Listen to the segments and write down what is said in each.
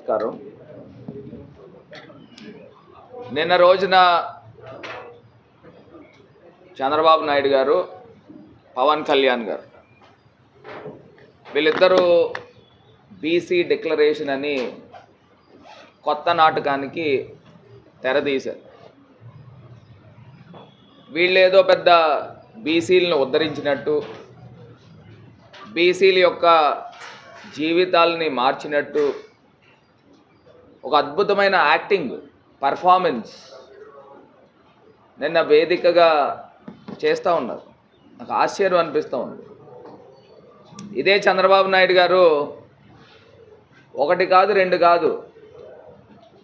నమస్కారం. నిన్న రోజున చంద్రబాబు నాయుడు గారు, పవన్ కళ్యాణ్ గారు వీళ్ళిద్దరూ బీసీ డిక్లరేషన్ అని కొత్త నాటకానికి తెరదీశారు. వీళ్ళేదో పెద్ద బీసీలను ఉద్ధరించినట్టు, బీసీల యొక్క జీవితాలని మార్చినట్టు ఒక అద్భుతమైన యాక్టింగ్ పర్ఫార్మెన్స్ నిన్న వేదికగా చేస్తూ ఉన్నారు. నాకు ఆశ్చర్యం అనిపిస్తూ ఉంది. ఇదే చంద్రబాబు నాయుడు గారు ఒకటి కాదు, రెండు కాదు,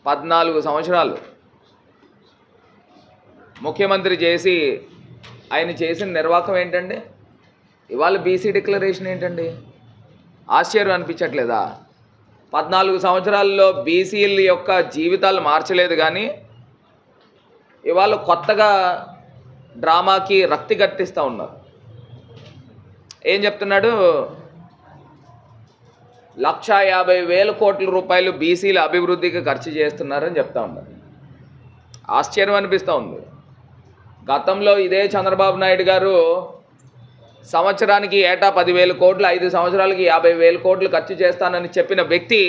14 సంవత్సరాలు ముఖ్యమంత్రి చేసి ఆయన చేసిన నిర్వాహకం ఏంటండి? ఇవాళ బీసీ డిక్లరేషన్ ఏంటండి? ఆశ్చర్యం అనిపించట్లేదా? 14 సంవత్సరాల్లో బీసీల యొక్క జీవితాలు మార్చలేదు, కానీ ఇవాళ కొత్తగా డ్రామాకి రక్తి కట్టిస్తూ ఉన్నారు. ఏం చెప్తున్నాడు? 1,50,000 కోట్ల రూపాయలు బీసీల అభివృద్ధికి ఖర్చు చేస్తున్నారని చెప్తా ఉన్నారు. ఆశ్చర్యం అనిపిస్తూ ఉంది. గతంలో ఇదే చంద్రబాబు నాయుడు గారు సంవత్సరానికి ఏటా 10,000 కోట్లు, 5 సంవత్సరాలకి 50,000 కోట్లు ఖర్చు చేస్తానని చెప్పిన వ్యక్తి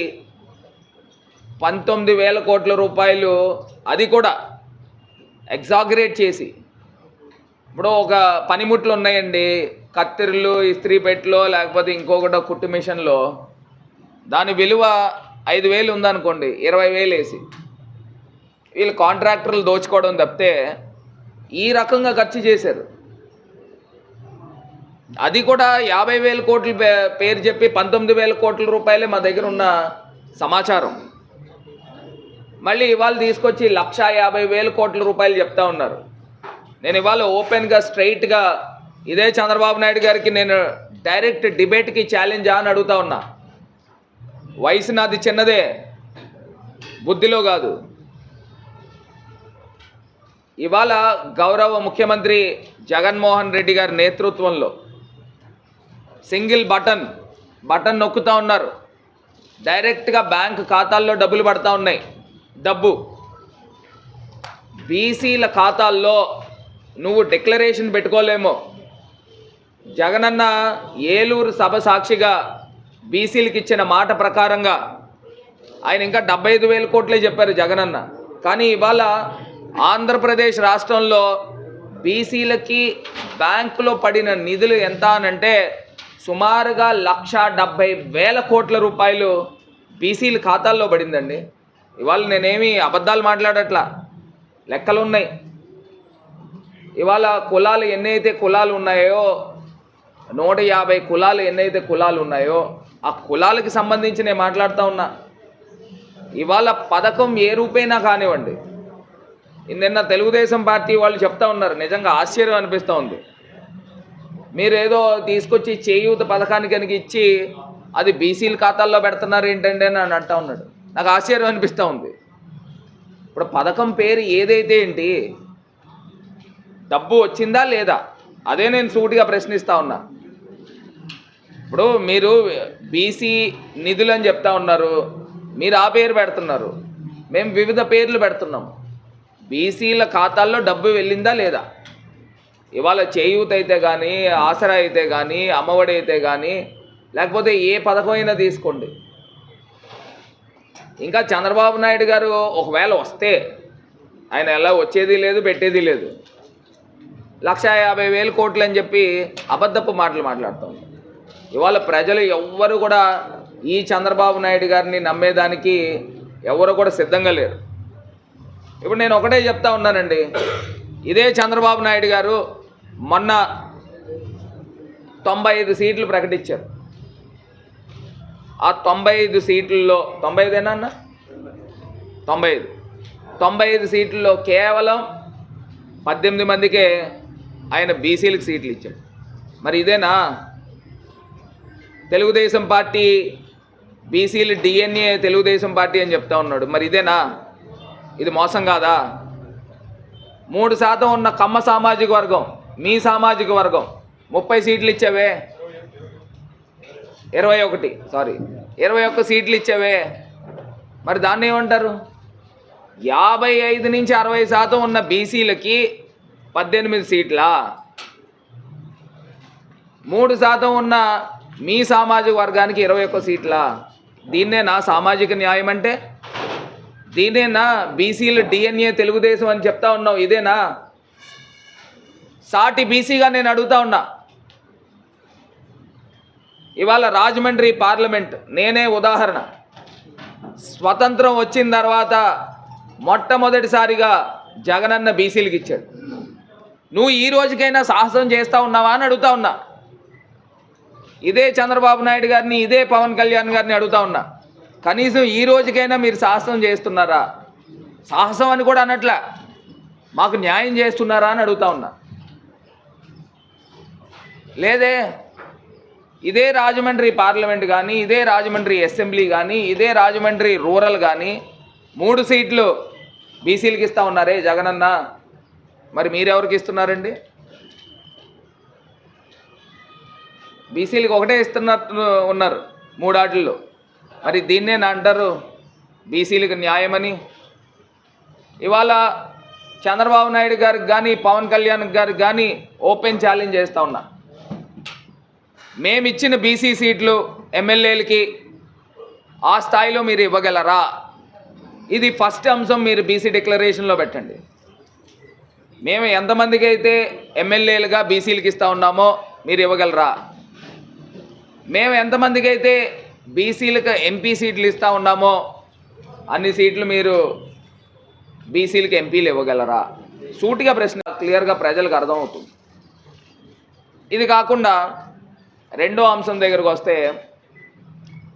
19,000 కోట్ల రూపాయలు, అది కూడా ఎగ్జాగరేట్ చేసి, ఇప్పుడు ఒక పనిముట్లు ఉన్నాయండి, కత్తిర్లు, ఇస్త్రీ పెట్టెలో, లేకపోతే ఇంకొకటి కుట్టు మిషన్లో, దాని విలువ 5,000 ఉందనుకోండి, 20,000 వేసి వీళ్ళు కాంట్రాక్టర్లు దోచుకోవడం తప్పితే ఈ రకంగా ఖర్చు చేశారు. అది కూడా 50,000 కోట్ల పేరు చెప్పి 19,000 కోట్ల రూపాయలే మా దగ్గర ఉన్న సమాచారం. మళ్ళీ ఇవాళ తీసుకొచ్చి 1,50,000 కోట్ల రూపాయలు చెప్తా ఉన్నారు. నేను ఇవాళ ఓపెన్గా స్ట్రైట్గా ఇదే చంద్రబాబు నాయుడు గారికి నేను డైరెక్ట్ డిబేట్కి ఛాలెంజ్ అని అడుగుతా ఉన్నా. వయసు నాది చిన్నదే, బుద్ధిలో కాదు. ఇవాళ గౌరవ ముఖ్యమంత్రి జగన్మోహన్ రెడ్డి గారి నేతృత్వంలో సింగిల్ బటన్ నొక్కుతూ ఉన్నారు. డైరెక్ట్గా బ్యాంక్ ఖాతాల్లో డబ్బులు పడతా ఉన్నాయి. డబ్బు బీసీల ఖాతాల్లో నువ్వు డిక్లరేషన్ పెట్టుకోలేమో. జగనన్న ఏలూరు సభ సాక్షిగా బీసీలకు ఇచ్చిన మాట ప్రకారంగా ఆయన ఇంకా 75,000 కోట్లే చెప్పారు జగనన్న. కానీ ఇవాళ ఆంధ్రప్రదేశ్ రాష్ట్రంలో బీసీలకి బ్యాంకులో పడిన నిధులు ఎంత అనంటే సుమారుగా 1,70,000 కోట్ల రూపాయలు బీసీల ఖాతాల్లో పడిందండి. ఇవాళ నేనేమి అబద్ధాలు మాట్లాడట్లా, లెక్కలు ఉన్నాయి. ఇవాళ కులాలు ఎన్నైతే కులాలు ఉన్నాయో, 150 కులాలు ఎన్నైతే కులాలు ఉన్నాయో, ఆ కులాలకి సంబంధించి నేను మాట్లాడుతూ ఉన్నా. ఇవాళ పథకం ఏ రూపైనా కానివ్వండి, నిన్న తెలుగుదేశం పార్టీ వాళ్ళు చెప్తా ఉన్నారు, నిజంగా ఆశ్చర్యం అనిపిస్తూ ఉంది. మీరేదో తీసుకొచ్చి చేయూత పథకానికి కనుక ఇచ్చి అది బీసీల ఖాతాల్లో పెడుతున్నారు ఏంటండి అని అంటూ ఉన్నాడు. నాకు ఆశ్చర్యం అనిపిస్తూ ఉంది. ఇప్పుడు పథకం పేరు ఏదైతే ఏంటి, డబ్బు వచ్చిందా లేదా, అదే నేను సూటిగా ప్రశ్నిస్తూ ఉన్నా. ఇప్పుడు మీరు బీసీ నిధులు అని చెప్తా ఉన్నారు, మీరు ఆ పేరు పెడుతున్నారు, మేము వివిధ పేర్లు పెడుతున్నాము. బీసీల ఖాతాల్లో డబ్బు వెళ్ళిందా లేదా? ఇవాళ చేయూత అయితే కానీ, ఆసరా అయితే కానీ, అమ్మఒడి అయితే కానీ, లేకపోతే ఏ పథకం అయినా తీసుకోండి. ఇంకా చంద్రబాబు నాయుడు గారు ఒకవేళ వస్తే, ఆయన ఎలా వచ్చేది లేదు, పెట్టేది లేదు, 1,50,000 కోట్లు అని చెప్పి అబద్ధపు మాటలు మాట్లాడుతాం. ఇవాళ ప్రజలు ఎవ్వరు కూడా ఈ చంద్రబాబు నాయుడు గారిని నమ్మేదానికి ఎవరు కూడా సిద్ధంగా లేరు. ఇప్పుడు నేను ఒకటే చెప్తా ఉన్నానండి, ఇదే చంద్రబాబు నాయుడు గారు మొన్న 95 సీట్లు ప్రకటించారు. ఆ 95 సీట్లలో 95 అన్న 95 సీట్లలో కేవలం 18 మందికే ఆయన బీసీలకు సీట్లు ఇచ్చాడు. మరి ఇదేనా తెలుగుదేశం పార్టీ? బీసీలు డిఎన్ఏ తెలుగుదేశం పార్టీ అని చెప్తా ఉన్నాడు. మరి ఇదేనా? ఇది మోసం కాదా? 3% ఉన్న కమ్మ సామాజిక వర్గం, మీ సామాజిక వర్గం 30 సీట్లు ఇచ్చావే, 21 సీట్లు ఇచ్చావే. మరి దాన్ని ఏమంటారు? 55 నుంచి 60% ఉన్న బీసీలకి 18 సీట్లా? 3% ఉన్న మీ సామాజిక వర్గానికి 21 సీట్లా? దీన్నేనా సామాజిక న్యాయం అంటే? దీన్నేనా బీసీలు డిఎన్ఏ తెలుగుదేశం అని చెప్తా ఉన్నావు? ఇదేనా? సాటి బీసీగా నేను అడుగుతా ఉన్నా. ఇవాళ రాజమండ్రి పార్లమెంట్ నేనే ఉదాహరణ. స్వతంత్రం వచ్చిన తర్వాత మొట్టమొదటిసారిగా జగనన్న బీసీలకు ఇచ్చాడు. నువ్వు ఈ రోజుకైనా సాహసం చేస్తూ ఉన్నావా అని అడుగుతా ఉన్నా. ఇదే చంద్రబాబు నాయుడు గారిని, ఇదే పవన్ కళ్యాణ్ గారిని అడుగుతా ఉన్నా. కనీసం ఈ రోజుకైనా మీరు సాహసం చేస్తున్నారా? సాహసం అని కూడా అనట్లా, మాకు న్యాయం చేస్తున్నారా అని అడుగుతా ఉన్నా. లేదే. ఇదే రాజమండ్రి పార్లమెంట్ కానీ, ఇదే రాజమండ్రి అసెంబ్లీ కానీ, ఇదే రాజమండ్రి రూరల్ కానీ 3 సీట్లు బీసీలకు ఇస్తూ ఉన్నారే జగనన్న. మరి మీరెవరికి ఇస్తున్నారండి? బీసీలకు ఒకటే ఇస్తున్నట్టు ఉన్నారు 3 ఆటల్లో. మరి దీన్నే అంటారు బీసీలకు న్యాయమని? ఇవాళ చంద్రబాబు నాయుడు గారికి కానీ, పవన్ కళ్యాణ్ గారికి కానీ ఓపెన్ ఛాలెంజ్ చేస్తూ ఉన్నా. మేమిచ్చిన బీసీ సీట్లు ఎమ్మెల్యేలకి ఆ స్థాయిలో మీరు ఇవ్వగలరా? ఇది ఫస్ట్ అంశం మీరు బీసీ డిక్లరేషన్లో పెట్టండి. మేము ఎంతమందికి అయితే ఎమ్మెల్యేలుగా బీసీలకు ఇస్తూ ఉన్నామో మీరు ఇవ్వగలరా? మేము ఎంతమందికి అయితే బీసీలకు ఎంపీ సీట్లు ఇస్తూ ఉన్నామో అన్ని సీట్లు మీరు బీసీలకు ఎంపీలు ఇవ్వగలరా? సూటిగా ప్రశ్న, క్లియర్గా ప్రజలకు అర్థమవుతుంది. ఇది కాకుండా రెండో అంశం దగ్గరకు వస్తే,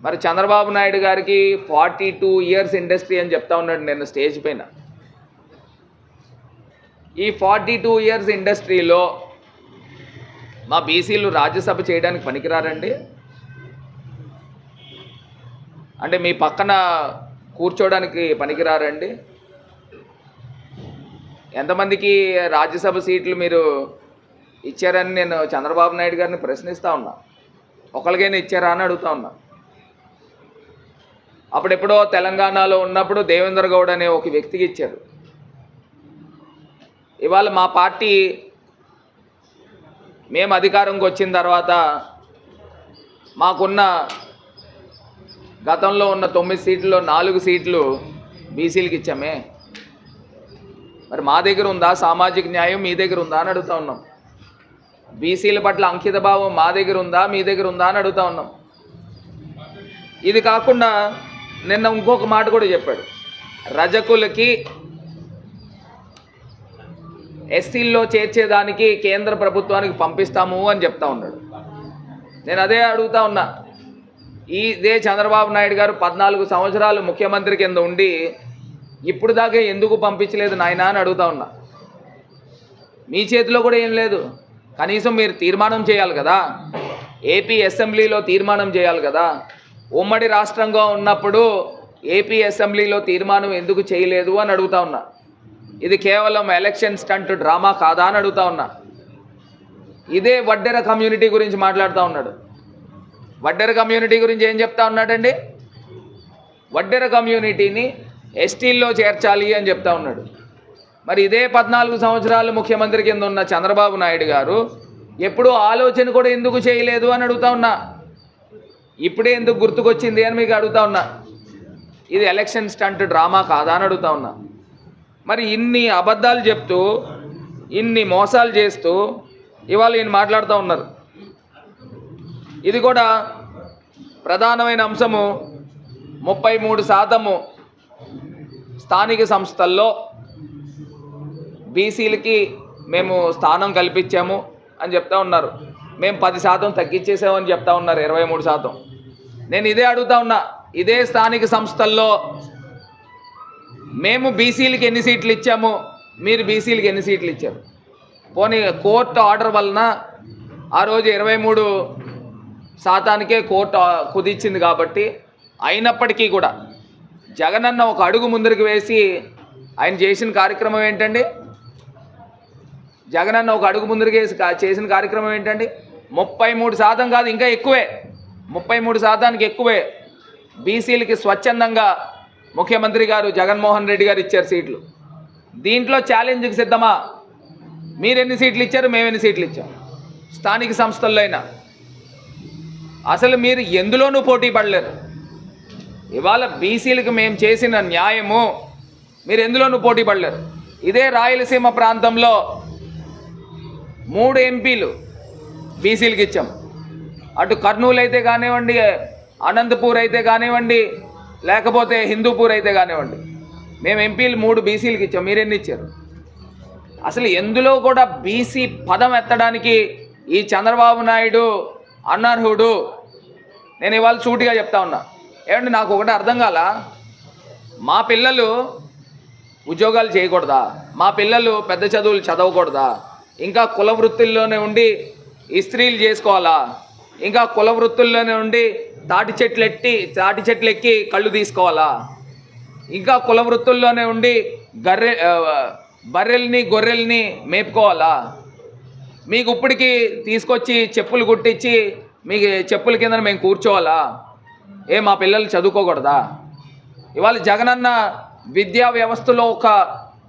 మరి చంద్రబాబు నాయుడు గారికి 42 ఇయర్స్ ఇండస్ట్రీ అని చెప్తా ఉన్నాడు నేను స్టేజ్ పైన. ఈ 42 ఇయర్స్ ఇండస్ట్రీలో మా బీసీలు రాజ్యసభ చేయడానికి పనికిరారండి? అంటే మీ పక్కన కూర్చోడానికి పనికిరారండి? ఎంతమందికి రాజ్యసభ సీట్లు మీరు ఇచ్చారని నేను చంద్రబాబు నాయుడు గారిని ప్రశ్నిస్తూ ఉన్నా. ఒకరికైనా ఇచ్చారా అని అడుగుతా ఉన్నా. అప్పుడెప్పుడో తెలంగాణలో ఉన్నప్పుడు దేవేంద్ర గౌడ్ అనే ఒక వ్యక్తికి ఇచ్చారు. ఇవాళ మా పార్టీ మేము అధికారంకి వచ్చిన తర్వాత మాకున్న గతంలో ఉన్న 9 సీట్లలో 4 సీట్లు బీసీలకు ఇచ్చామే. మరి మా దగ్గర ఉందా సామాజిక న్యాయం? మీ దగ్గర ఉందా అని అడుగుతా ఉన్నాం. బీసీల పట్ల అంకిత భావం మా దగ్గర ఉందా, మీ దగ్గర ఉందా అని అడుగుతా ఉన్నాం. ఇది కాకుండా నిన్న ఇంకొక మాట కూడా చెప్పాడు. రజకులకి ఎస్సీల్లో చేర్చేదానికి కేంద్ర ప్రభుత్వానికి పంపిస్తాము అని చెప్తా ఉన్నాడు. నేను అదే అడుగుతా ఉన్నా. ఇదే చంద్రబాబు నాయుడు గారు 14 సంవత్సరాలు ముఖ్యమంత్రి కింద ఉండి ఇప్పుడు దాకా ఎందుకు పంపించలేదు నాయనా అని అడుగుతా ఉన్నా. మీ చేతిలో కూడా ఏం లేదు. కనీసం మీరు తీర్మానం చేయాలి కదా, ఏపీ అసెంబ్లీలో తీర్మానం చేయాలి కదా. ఉమ్మడి రాష్ట్రంగా ఉన్నప్పుడు ఏపీ అసెంబ్లీలో తీర్మానం ఎందుకు చేయలేదు అని అడుగుతా ఉన్నా. ఇది కేవలం ఎలక్షన్ స్టంట్ డ్రామా కాదా అని అడుగుతా ఉన్నా. ఇదే వడ్డెర కమ్యూనిటీ గురించి మాట్లాడుతూ ఉన్నాడు. వడ్డెర కమ్యూనిటీ గురించి ఏం చెప్తా ఉన్నాడండి? వడ్డెర కమ్యూనిటీని ఎస్టీల్లో చేర్చాలి అని చెప్తా ఉన్నాడు. మరి ఇదే 14 సంవత్సరాలు ముఖ్యమంత్రి కింద ఉన్న చంద్రబాబు నాయుడు గారు ఎప్పుడూ ఆలోచన కూడా ఎందుకు చేయలేదు అని అడుగుతా ఉన్నా. ఇప్పుడే ఎందుకు గుర్తుకొచ్చింది అని మీకు అడుగుతా ఉన్నా. ఇది ఎలక్షన్ స్టంట్ డ్రామా కాదా అని అడుగుతా ఉన్నా. మరి ఇన్ని అబద్ధాలు చెప్తూ, ఇన్ని మోసాలు చేస్తూ ఇవాళ ఈయన మాట్లాడుతూ ఉన్నారు. ఇది కూడా ప్రధానమైన అంశము. 33% స్థానిక సంస్థల్లో బీసీలకి మేము స్థానం కల్పించాము అని చెప్తా ఉన్నారు. మేము 10% తగ్గించేసామని చెప్తా ఉన్నారు, 23%. నేను ఇదే అడుగుతా ఉన్నా. ఇదే స్థానిక సంస్థల్లో మేము బీసీలకి ఎన్ని సీట్లు ఇచ్చాము, మీరు బీసీలకి ఎన్ని సీట్లు ఇచ్చారు? పోనీ కోర్టు ఆర్డర్ వలన ఆ రోజు 23%కే కోర్టు కుదిచ్చింది కాబట్టి, అయినప్పటికీ కూడా జగనన్న ఒక అడుగు ముందరికి వేసి ఆయన చేసిన కార్యక్రమం ఏంటండి? జగనన్న ఒక అడుగు ముందరికి వేసి చేసిన కార్యక్రమం ఏంటండి? 33% కాదు, ఇంకా ఎక్కువే, 33%కి ఎక్కువే బీసీలకి స్వచ్ఛందంగా ముఖ్యమంత్రి గారు జగన్మోహన్ రెడ్డి గారు ఇచ్చారు సీట్లు. దీంట్లో ఛాలెంజ్కి సిద్ధమా? మీరు ఎన్ని సీట్లు ఇచ్చారు, మేము ఎన్ని సీట్లు ఇచ్చాం? స్థానిక సంస్థల్లో అయినా అసలు మీరు ఎందులోనూ పోటీ పడలేరు. ఇవాళ బీసీలకు మేము చేసిన న్యాయము మీరు ఎందులోనూ పోటీ పడలేరు. ఇదే రాయలసీమ ప్రాంతంలో 3 ఎంపీలు బీసీలకు ఇచ్చాం. అటు కర్నూలు అయితే కానివ్వండి, అనంతపూర్ అయితే కానివ్వండి, లేకపోతే హిందూపూర్ అయితే కానివ్వండి, మేము ఎంపీలు 3 బీసీలకు ఇచ్చాం. మీరెన్ని ఇచ్చారు? అసలు ఎందులో కూడా బీసీ పదం ఎత్తడానికి ఈ చంద్రబాబు నాయుడు అనర్హుడు. నేను ఇవాళ సూటిగా చెప్తా ఉన్నా. ఏమంటే నాకు ఒకటి అర్థం కాల, మా పిల్లలు ఉద్యోగాలు చేయకూడదా? మా పిల్లలు పెద్ద చదువులు చదవకూడదా? ఇంకా కుల వృత్తుల్లోనే ఉండి ఇస్త్రీలు చేసుకోవాలా? ఇంకా కుల వృత్తుల్లోనే ఉండి తాటి చెట్లు ఎక్కి కళ్ళు తీసుకోవాలా? ఇంకా కుల వృత్తుల్లోనే ఉండి బర్రెల్ని గొర్రెల్ని మేపుకోవాలా? మీకు ఇప్పటికి తీసుకొచ్చి చెప్పులు కుట్టించి మీకు చెప్పుల కింద మేము కూర్చోవాలా? మా పిల్లలు చదువుకోకూడదా? ఇవాళ జగనన్న విద్యా వ్యవస్థలో ఒక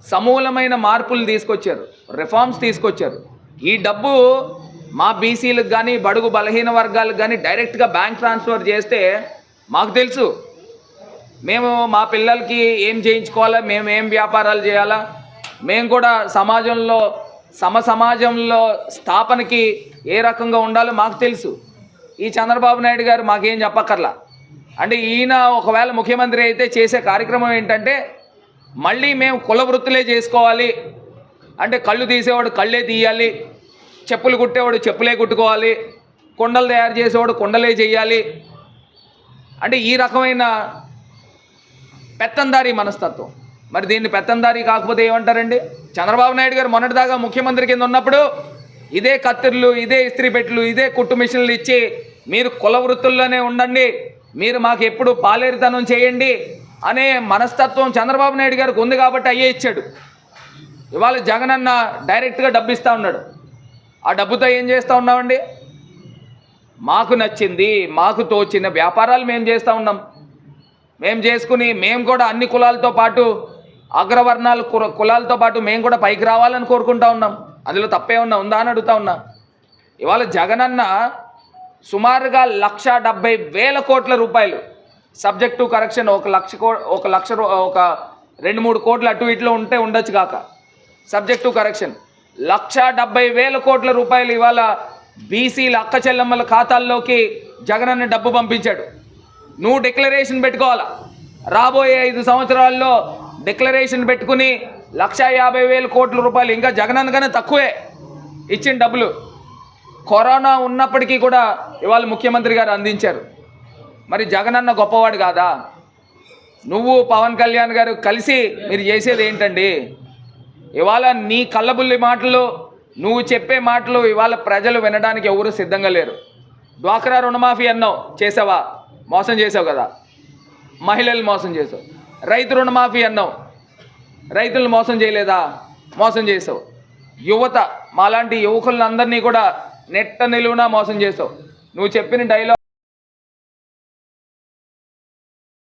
సమూలమైన మార్పులు తీసుకొచ్చారు, రిఫార్మ్స్ తీసుకొచ్చారు. ఈ డబ్బు మా బీసీలకు కానీ బడుగు బలహీన వర్గాలకు కానీ డైరెక్ట్గా బ్యాంక్ ట్రాన్స్ఫర్ చేస్తే మాకు తెలుసు, మేము మా పిల్లలకి ఏం చేయించుకోవాలా, మేము ఏం వ్యాపారాలు చేయాలా, మేము కూడా సమాజంలో స్థాపనకి ఏ రకంగా ఉండాలో మాకు తెలుసు. ఈ చంద్రబాబు నాయుడు గారు మాకేం చెప్పక్కర్లా. అంటే ఈయన ఒకవేళ ముఖ్యమంత్రి అయితే చేసే కార్యక్రమం ఏంటంటే మళ్ళీ మేము కుల వృత్తులే చేసుకోవాలి, అంటే కళ్ళు తీసేవాడు కళ్ళే తీయాలి, చెప్పులు కుట్టేవాడు చెప్పులే కుట్టుకోవాలి, కుండలు తయారు చేసేవాడు కుండలే చేయాలి. అంటే ఈ రకమైన పెత్తందారీ మనస్తత్వం. మరి దీన్ని పెత్తందారీ కాకపోతే ఏమంటారండి? చంద్రబాబు నాయుడు గారు మొన్నటిదాకా ముఖ్యమంత్రి కింద ఉన్నప్పుడు ఇదే కత్తిర్లు, ఇదే ఇస్త్రీ పెట్టెలు, ఇదే కుట్టు మిషన్లు ఇచ్చి మీరు కుల వృత్తుల్లోనే ఉండండి, మీరు మాకు ఎప్పుడు పాలేరుతనం చేయండి అనే మనస్తత్వం చంద్రబాబు నాయుడు గారికి ఉంది కాబట్టి అయ్యే ఇచ్చాడు. ఇవాళ జగనన్న డైరెక్ట్గా డబ్బు ఇస్తూ ఉన్నాడు. ఆ డబ్బుతో ఏం చేస్తూ ఉన్నామండి? మాకు నచ్చింది, మాకు తోచిన వ్యాపారాలు మేము చేస్తూ ఉన్నాం. మేము చేసుకుని మేము కూడా అన్ని కులాలతో పాటు అగ్రవర్ణాల కులాలతో పాటు మేము కూడా పైకి రావాలని కోరుకుంటా ఉన్నాం. అందులో తప్పే ఉందా అని అడుగుతా ఉన్నా. ఇవాళ జగనన్న సుమారుగా 1,70,000 కోట్ల రూపాయలు సబ్జెక్ట్ టు కరెక్షన్, 2-3 కోట్లు అటు ఇట్లో ఉంటే ఉండొచ్చు కాక, సబ్జెక్ట్ టు కరెక్షన్ 1,70,000 కోట్ల రూపాయలు ఇవాళ బీసీల అక్క చెల్లెమ్మల ఖాతాల్లోకి జగనన్న డబ్బు పంపించాడు. నువ్వు డిక్లరేషన్ పెట్టుకోవాలా, రాబోయే 5 సంవత్సరాల్లో డిక్లరేషన్ పెట్టుకుని 1,50,000 కోట్ల రూపాయలు, ఇంకా జగనన్న కన్నా తక్కువే ఇచ్చిన డబ్బులు కరోనా ఉన్నప్పటికీ కూడా ఇవాళ ముఖ్యమంత్రి గారు అందించారు. మరి జగనన్న గొప్పవాడు కాదా? నువ్వు పవన్ కళ్యాణ్ గారు కలిసి మీరు చేసేది ఏంటండి? ఇవాళ నీ కళ్ళబుల్లి మాటలు, నువ్వు చెప్పే మాటలు ఇవాళ ప్రజలు వినడానికి ఎవరు సిద్ధంగా లేరు. డ్వాక్రా రుణమాఫీ అన్నావు, చేసావా? మోసం చేసావు కదా, మహిళలు మోసం చేసావు. రైతు రుణమాఫీ అన్నావు, రైతులను మోసం చేయలేదా? మోసం చేసావు. యువత, మాలాంటి యువకులందరినీ కూడా నెట్ట నిలువునా మోసం చేసావు. నువ్వు చెప్పిన డైలాగ్